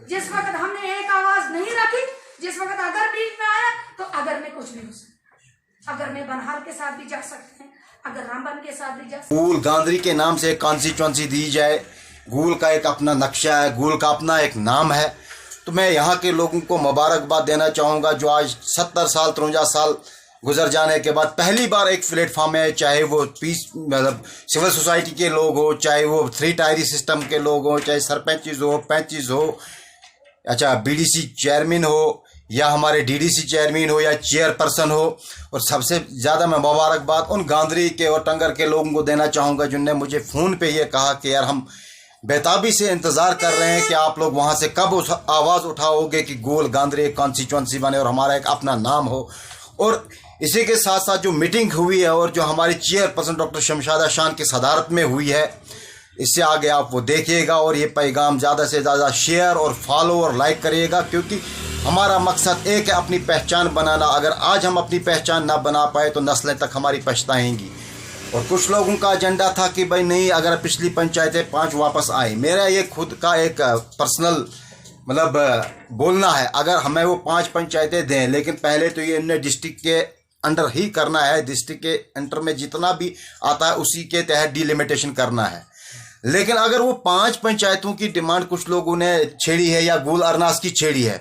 जिस वक्त हमने एक आवाज नहीं रखी, जिस वक्त अगर बीच में आया तो अगर में कुछ नहीं हो सकता। अगर में बनहाल के साथ भी जा सकते हैं, अगर रामबन के साथ भी जा सकते हैं। गूल गांधरी के नाम से एक कॉन्स्टिट्यूंसी दी जाए, गूल का एक अपना नक्शा है, गूल का अपना एक नाम है। तो मैं यहाँ के लोगों को मुबारकबाद देना चाहूँगा जो आज 70 साल 53 साल गुजर जाने के बाद पहली बार एक प्लेटफॉर्म है, चाहे वो पीस मतलब सिविल सोसाइटी के लोग हो, चाहे वो 3 टायरी सिस्टम के लोग हो, चाहे सरपंच हो, पैंच हो, अच्छा बीडीसी चेयरमैन हो या हमारे डीडीसी चेयरमैन हो या चेयरपर्सन हो। और सबसे ज़्यादा मैं मुबारकबाद उन गांधरी के और टंगर के लोगों को देना चाहूँगा जिनने मुझे फ़ोन पे ये कहा कि यार हम बेताबी से इंतज़ार कर रहे हैं कि आप लोग वहाँ से कब उस आवाज़ उठाओगे कि गोल गांधरी एक कॉन्स्टिट्यूंसी बने और हमारा एक अपना नाम हो। और इसी के साथ साथ जो मीटिंग हुई है और जो हमारी चेयरपर्सन डॉक्टर शमशादा शान की सदारत में हुई है, इससे आगे आप वो देखिएगा और ये पैगाम ज़्यादा से ज़्यादा शेयर और फॉलो और लाइक करिएगा, क्योंकि हमारा मकसद एक है अपनी पहचान बनाना। अगर आज हम अपनी पहचान ना बना पाए तो नस्लें तक हमारी पछताएंगी। और कुछ लोगों का एजेंडा था कि भाई नहीं, अगर पिछली पंचायतें 5 वापस आए, मेरा ये खुद का एक पर्सनल मतलब बोलना है, अगर हमें वो 5 पंचायतें दें, लेकिन पहले तो ये इन्हें डिस्ट्रिक्ट के अंडर ही करना है, डिस्ट्रिक्ट के अंडर में जितना भी आता है उसी के तहत डिलिमिटेशन करना है। लेकिन अगर वो 5 पंचायतों की डिमांड कुछ लोगों ने छेड़ी है या गुल अरनास की छेड़ी है,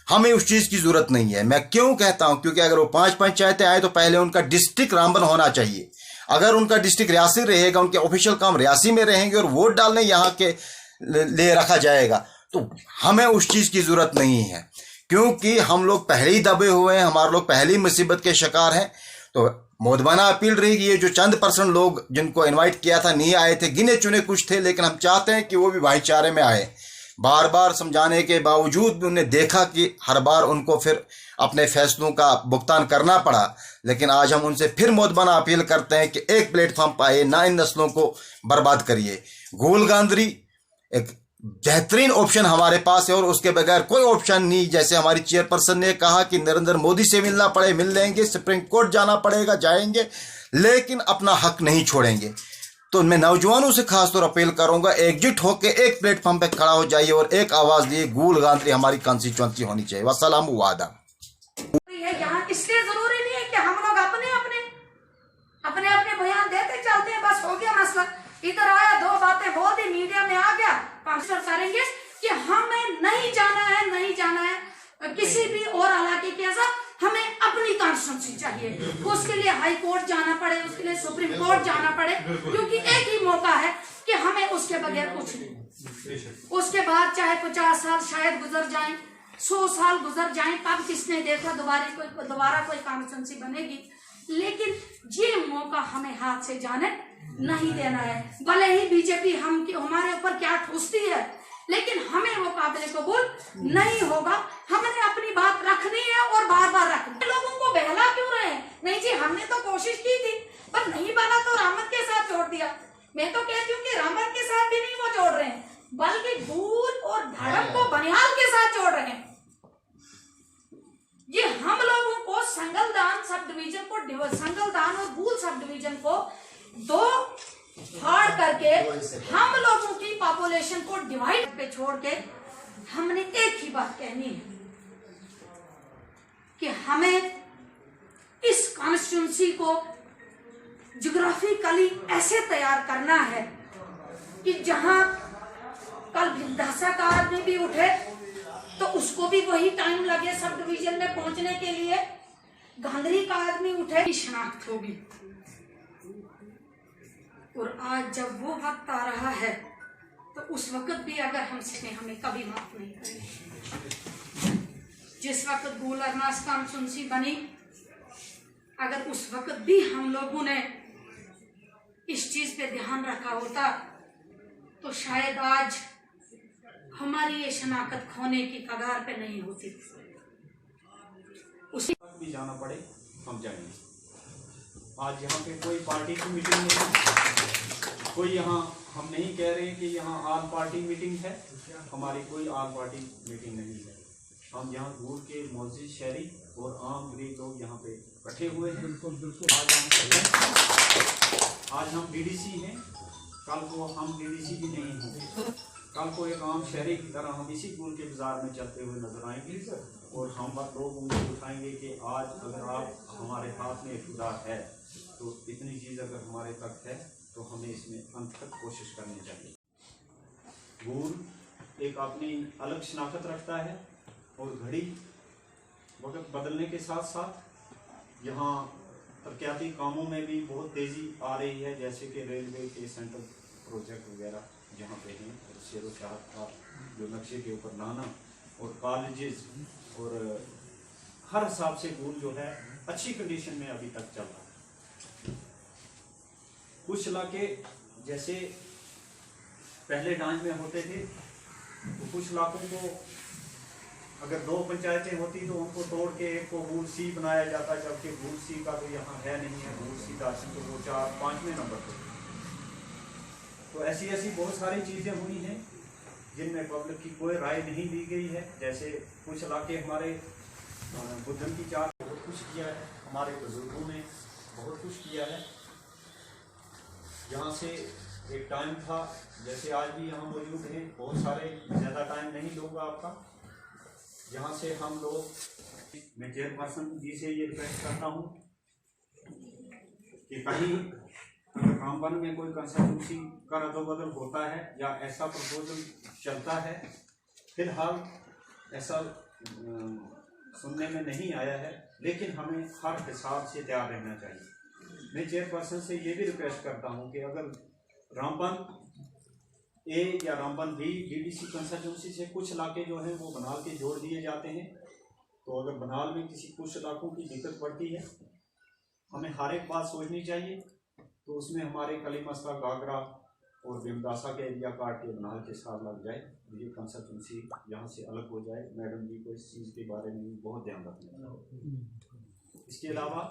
हमें उस चीज़ की ज़रूरत नहीं है। मैं क्यों कहता हूं, क्योंकि अगर वो 5 पंचायतें आए तो पहले उनका डिस्ट्रिक्ट रामबन होना चाहिए। अगर उनका डिस्ट्रिक्ट रियासी रहेगा, उनके ऑफिशियल काम रियासी में रहेंगे और वोट डालने यहाँ के ले रखा जाएगा, तो हमें उस चीज़ की ज़रूरत नहीं है, क्योंकि हम लोग पहले ही दबे हुए हैं, हमारे लोग पहली मुसीबत के शिकार हैं। तो मोदबाना अपील रहेगी, ये जो चंद % लोग जिनको इनवाइट किया था नहीं आए थे, गिने चुने कुछ थे, लेकिन हम चाहते हैं कि वो भी भाईचारे में आए। बार बार समझाने के बावजूद भी उन्हें देखा कि हर बार उनको फिर अपने फैसलों का भुगतान करना पड़ा, लेकिन आज हम उनसे फिर मोदबाना अपील करते हैं कि एक प्लेटफॉर्म पर आइए, ना इन नस्लों को बर्बाद करिए। गोल गांधरी एक बेहतरीन ऑप्शन हमारे पास है और उसके बगैर कोई ऑप्शन नहीं। जैसे हमारी चेयरपर्सन ने कहा कि नरेंद्र मोदी से मिलना पड़े मिल लेंगे, सुप्रीम कोर्ट जाना पड़ेगा जाएंगे, लेकिन अपना हक नहीं छोड़ेंगे। तो मैं नौजवानों से खासतौर अपील करूंगा, एकजुट होकर एक प्लेटफॉर्म पे खड़ा हो जाइए और एक आवाज दिए, गोल गांधरी हमारी कॉन्स्टिट्यूंसी होनी चाहिए। वस्सलाम वादा। यहाँ इसलिए जरूरी नहीं है कि हम लोग अपने बयान देते चलते हैं, बस हो गया मसला, इधर आया 2 बातें बोल दी, मीडिया में आ गया, ट्रांसफर करेंगे कि हमें नहीं जाना है किसी भी और इलाके के साथ, हमें अपनी कॉन्स्टिट्यूंसी चाहिए। उसके लिए हाई कोर्ट जाना पड़े, उसके लिए सुप्रीम कोर्ट जाना पड़े, क्योंकि एक ही मौका है कि हमें उसके बगैर कुछ नहीं। उसके बाद चाहे 50 साल शायद गुजर जाएं, 100 साल गुजर जाएं, तब किसने देखा दोबारा कोई कॉन्स्टिट्यूंसी बनेगी। लेकिन ये मौका हमें हाथ से जाने नहीं देना है। भले ही बीजेपी हमारे ऊपर क्या ठूसती है, लेकिन हमें वो काबिल कबूल नहीं होगा। हमने अपनी बात रखनी है और बार बार रखनी है। लोगों को बहला क्यों रहे हैं? नहीं जी, हमने तो कोशिश की थी, पर नहीं बना तो रामन के साथ जोड़ दिया। मैं तो कहती हूँ कि रामन के साथ भी नहीं वो जोड़ रहे हैं, बल्कि गूल और धड़म को बनिहाल के साथ जोड़ रहे हैं। ये हम लोगों को संगलदान सब डिवीजन को, संगलदान और गूल सब डिवीजन को 2 फाड़ करके हम लोगों की पॉपुलेशन को डिवाइड पे छोड़ के हमने एक ही बात कहनी है कि हमें इस कॉन्स्टिट्यूंसी को ज्योग्राफिकली ऐसे तैयार करना है कि जहां कल भिंडासा का आदमी भी उठे तो उसको भी वही टाइम लगे सब डिवीजन में पहुंचने के लिए, गांधरी का आदमी उठे की शनाख्त होगी। और आज जब वो वक्त आ रहा है तो उस वक्त भी अगर हमसे हमें कभी माफ नहीं करेंगे। जिस वक्त गूल अरनास कॉन्स्टिट्यूंसी बनी, अगर उस वक्त भी हम लोगों ने इस चीज पे ध्यान रखा होता तो शायद आज हमारी ये शनाख्त खोने की कगार पे नहीं होती। उसी भी जाना पड़े हम जाएंगे। आज यहाँ पे कोई पार्टी की मीटिंग नहीं, कोई यहाँ हम नहीं कह रहे कि यहाँ आल पार्टी मीटिंग है, हमारी कोई आल पार्टी मीटिंग नहीं है। हम यहाँ दूर के मौजूद शहरी और आम गरीब लोग यहाँ पे इकट्ठे हुए हैं। आज हम डीडीसी हैं, कल को हम डीडीसी भी नहीं होंगे। कल को एक आम शहरी की तरह हम इसी गुल के बाजार में चलते हुए नजर आएंगे और हम लोग उनको उठाएंगे कि आज अगर आप हमारे हाथ में इक़्तिदार है तो इतनी चीज़ अगर हमारे तक है तो हमें इसमें अंत तक कोशिश करनी चाहिए। गुल एक अपनी अलग शनाख्त रखता है और घड़ी वक्त बदलने के साथ साथ यहाँ तरक्याती कामों में भी बहुत तेज़ी आ रही है, जैसे कि रेलवे के सेंट्रल प्रोजेक्ट वगैरह जहाँ पे हैं और शेर शाह का जो नक्शे के ऊपर लाना और कॉलेजेस और हर हिसाब से गुल जो है अच्छी कंडीशन में अभी तक चल रहा है। कुछ इलाके जैसे पहले डांच में होते थे तो कुछ इलाकों को अगर 2 पंचायतें होती तो उनको तोड़ के एक को गुल सी बनाया जाता, जबकि गुल सी का तो यहाँ है नहीं है। गुल सी दार्शन तो वो 4-5वें नंबर पर। तो ऐसी बहुत सारी चीज़ें हुई हैं जिनमें पब्लिक की कोई राय नहीं दी गई है। जैसे कुछ इलाके हमारे बुद्धन की चार बहुत कुछ किया है, हमारे बुजुर्गों ने बहुत कुछ किया है। यहाँ से एक टाइम था, जैसे आज भी यहाँ मौजूद हैं बहुत सारे, ज़्यादा टाइम नहीं लूँगा आपका। यहाँ से हम लोग, मैं चेयरपर्सन जी से ये रिक्वेस्ट करता हूँ कि कहीं अगर रामबन में कोई कंस्टिट्यूंसी का रद्दोबदल होता है या ऐसा प्रपोजल चलता है, फिलहाल ऐसा सुनने में नहीं आया है, लेकिन हमें हर हिसाब से तैयार रहना चाहिए। मैं चेयरपर्सन से ये भी रिक्वेस्ट करता हूँ कि अगर रामबन ए या रामबन बी डीडीसी कंस्टिट्यूंसी से कुछ इलाके जो हैं वो बनाल के जोड़ दिए जाते हैं, तो अगर बनाल में किसी कुछ इलाकों की दिक्कत पड़ती है, हमें हर एक बात सोचनी चाहिए। तो उसमें हमारे कलीमस्ता, गागरा और बिमदासा के एरिया काट के बनाल के साथ लग जाए, ये कंस्टिट्यूंसी यहाँ से अलग हो जाए। मैडम जी को इस चीज़ के बारे में बहुत ध्यान रखना है। इसके अलावा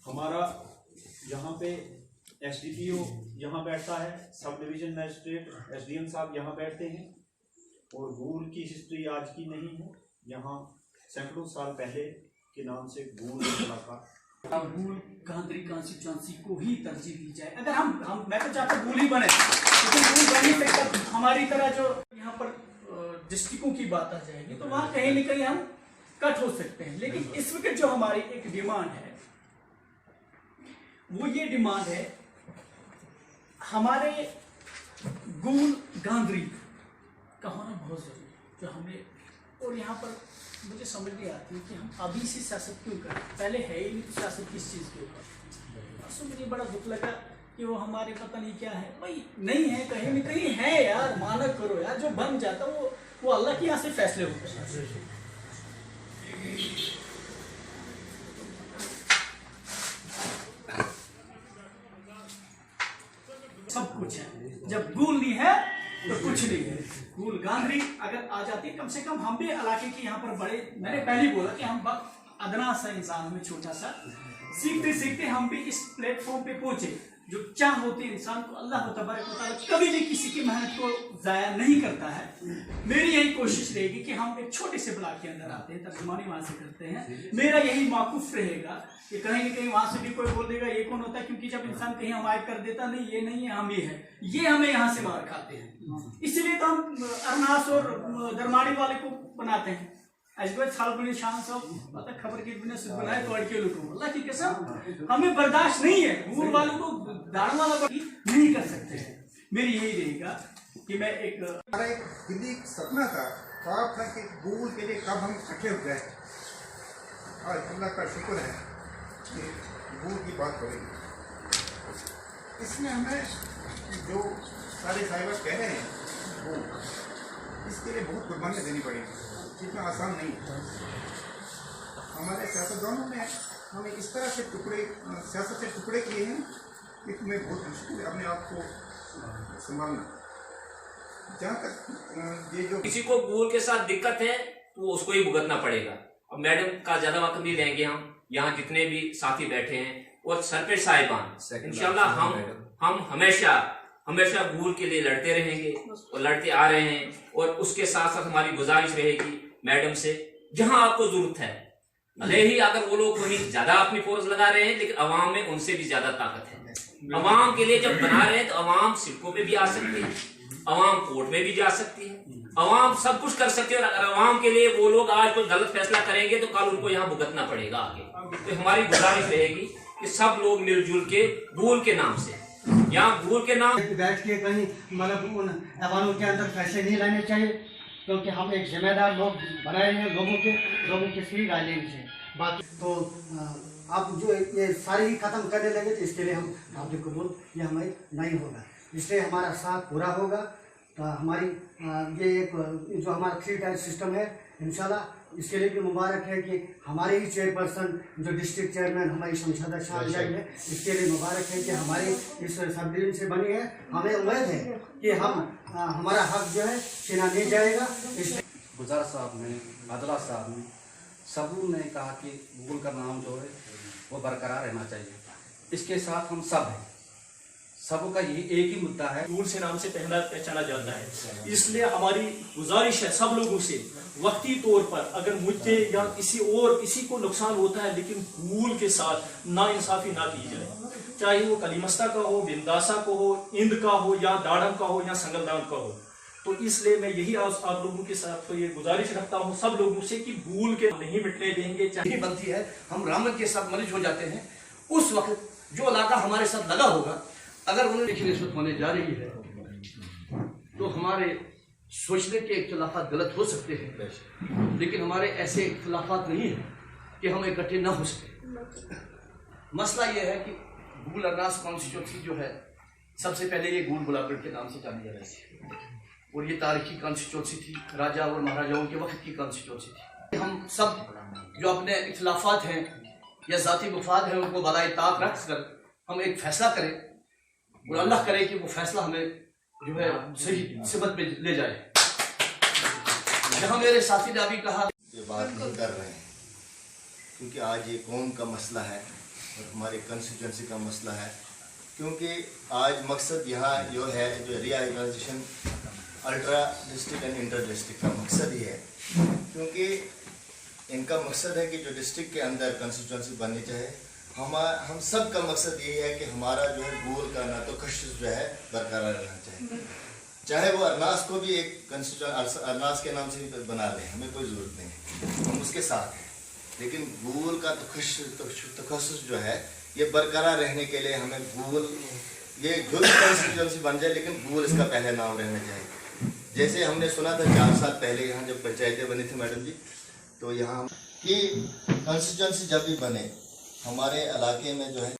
हमारा यहाँ पे SDPO यहाँ बैठता है, सब डिवीजन मजिस्ट्रेट SDM साहब यहाँ बैठते हैं। और गुल की हिस्ट्री आज की नहीं है, यहाँ सैकड़ों साल पहले के नाम से गुल इलाका, गुल गांधरी कॉन्स्टिट्यूंसी को ही तरजीह दी जाए। अगर हम मैं तो चाहता गुल ही बने, लेकिन गुल बनी से हमारी तरह जो यहाँ पर डिस्ट्रिक्टों की बात आ जाएगी तो वहाँ कहीं न कहीं हम कट हो सकते हैं। लेकिन इस वक्त जो हमारी एक डिमांड है वो ये डिमांड है, हमारे गुल गांधरी का होना बहुत जरूरी है। जो हमें, और यहाँ पर मुझे समझ नहीं आती कि हम अभी से सियासत क्यों करें, पहले है ही नहीं तो सियासत किस चीज़ के ऊपर। उसमें मुझे बड़ा दुख लगा कि वो हमारे पता नहीं क्या है, भाई नहीं है, कहीं न कहीं है यार, माना करो यार। जो बन जाता वो अल्लाह के यहाँ से फैसले होते हैं। सब कुछ है, जब गुल नहीं है तो कुछ नहीं है। गुल गांधरी अगर आ जाती है, कम से कम हम भी इलाके के यहाँ पर बड़े, मैंने पहले बोला कि हम अदना सा इंसान में, छोटा सा, सीखते सीखते हम भी इस प्लेटफॉर्म पे पहुंचे। जो चाह होती है इंसान को, अल्लाह तबारक व तआला कभी भी किसी की मेहनत को जाया नहीं करता है। मेरी यही कोशिश रहेगी कि हम एक छोटे से ब्लॉक के अंदर आते हैं, तर्जुमानी वहां से करते हैं। मेरा यही मौक़िफ़ रहेगा कि कहीं न कहीं वहां से भी कोई बोल देगा ये कौन होता है, क्योंकि जब इंसान कहीं हमायत कर देता, नहीं ये नहीं है, हम ये है, ये हमें यहाँ से मार खाते हैं। इसलिए तो हम अरनास और दरमानी वाले को बनाते हैं। शान साहब पता खबर की बिना सुध बनाए तो अड़के लुटो, अल्लाह की कसम हमें बर्दाश्त नहीं है। गुल वालों को दाड़ वाला नहीं कर सकते हैं। मेरी यही रहेगा कि मैं एक दिल्ली सपना था, ख्वाब था कि गुल के लिए कब हम इकट्ठे हो गए। आज अल्लाह का शुक्र है कि गुल की बात करेंगे। इसमें हमें जो सारे साहिबा कह रहे हैं वो इसके लिए बहुत कुर्बानियाँ देनी पड़ेगी, इतना आसान नहीं है। हमारे सियासतदानों ने हमें इस तरह से सियासत से टुकड़े किए हैं कि तुम्हें बहुत मुश्किल है अपने आप को संभालना। जहाँ तक ये जो किसी को गुल के साथ दिक्कत है तो उसको ही भुगतना पड़ेगा। अब मैडम का ज्यादा वक्त नहीं लेंगे, हम यहाँ जितने भी साथी बैठे हैं और सरपंच साहिबान, इंशाल्लाह हम हमेशा गुल के लिए लड़ते रहेंगे और लड़ते आ रहे हैं। और उसके साथ साथ हमारी गुजारिश रहेगी मैडम से, जहां आपको जरूरत है, भले ही अगर वो लोग कहीं ज्यादा अपनी फोर्स लगा रहे हैं, लेकिन अवाम में उनसे भी ज्यादा ताकत है। अवाम के लिए जब बना रहे हैं तो अवाम सड़कों पे भी आ सकती है, अवाम कोर्ट में भी जा सकती है, अवाम सब कुछ कर सकती है। और अगर अवाम के लिए वो लोग आज कोई गलत फैसला करेंगे तो कल उनको यहाँ भुगतना पड़ेगा आगे। तो हमारी गुजारिश रहेगी कि सब लोग मिलजुल के गूल के नाम से, यहाँ गूल के नाम बैठ के कहीं मतलब उन ऐवानों के अंदर फैसले नहीं लाने चाहिए, क्योंकि हम एक जिम्मेदार लोग बनाए हैं, लोगों की सही राय लेनी चाहिए। बाकी तो आप जो ये सारी ही खत्म करने लगे तो इसके लिए हम काबिल कबूल ये हमें नहीं होगा, इसलिए हमारा साथ पूरा होगा। तो हमारी ये एक जो हमारा 3 टायर सिस्टम है इंशाल्लाह इसके लिए भी मुबारक है कि हमारे ही चेयरपर्सन जो डिस्ट्रिक्ट चेयरमैन हमारी शमशादा शाह है, इसके लिए मुबारक है कि हमारी इस सब डिवीजन से बनी है। हमें उम्मीद है कि हम हमारा हक जो है छीना नहीं जाएगा। इसलिए गुजार साहब ने, अदला साहब ने, सबू ने कहा कि गूगल का नाम जो है वो बरकरार रहना चाहिए। इसके साथ हम सब हैं, सबका यही एक ही मुद्दा है। गूगल से नाम से पहचाना जाता है, इसलिए हमारी गुजारिश है सब लोगों से, वक्ती तौर पर अगर मुझे या किसी को नुकसान होता है लेकिन गूगल के साथ नाइंसाफी ना की जाए, चाहे वो कलीमस्ता का हो, बिंदासा को हो, इंद का हो, या दाड़म का हो, या संगलदान का हो। तो इसलिए मैं यही आप लोगों के साथ तो ये गुजारिश रखता हूँ सब लोगों से कि भूल के नहीं मिटने देंगे। चाहे बनती है हम रामन के साथ मलिज हो जाते हैं, उस वक्त जो इलाका हमारे साथ लगा होगा अगर उन्हें रिश्वत होने जा रही है तो हमारे सोचने के इख्तिलाफात गलत हो सकते हैं, लेकिन हमारे ऐसे इख्तिलाफात नहीं है कि हम इकट्ठे ना हो सके। मसला यह है कि गूल अरनास कॉन्स्टिट्यूंसी जो है सबसे पहले ये गूल बुलाकर के नाम से जानी जा रही थी, और ये तारीखी कॉन्स्टिट्यूंसी थी, राजा और महाराजाओं के वक्त की कॉन्स्टिट्यूंसी थी। हम सब जो अपने इख्तिलाफात हैं या ज़ाती मफाद हैं उनको बलाए ताक रख कर हम एक फैसला करें, और अल्लाह करे कि वो फैसला हमें जो है सही सिमत पे ले जाए। जहाँ मेरे साथी ने अभी कहा ये बात नहीं कर रहे हैं, क्योंकि आज ये कौम का मसला है और हमारे कंस्टिट्यूंसी का मसला है। क्योंकि आज मकसद यहाँ जो है, जो reorganisation ultra district and inter district का मकसद ही है, क्योंकि इनका मकसद है कि जो डिस्ट्रिक्ट के अंदर कंस्टिट्यूंसी बननी चाहिए। हम सब का मकसद ये है कि हमारा जो है गूल का ना तो कशिश जो है बरकरार रहना चाहिए, चाहे वो अरनास को भी एक कंस्टिट्यूशन अरनास के नाम से भी बना लें, हमें कोई ज़रूरत नहीं है, हम उसके साथ हैं। लेकिन गूल का तखस्सुस जो है ये बरकरार रहने के लिए हमें गूल ये जो भी कंस्टिट्यूंसी बन जाए, लेकिन गूल इसका पहले नाम रहना चाहिए। जैसे हमने सुना था 4 साल पहले यहाँ जब पंचायतें बनी थी मैडम जी, तो यहाँ कि कंस्टिट्यूंसी जब भी बने हमारे इलाके में जो है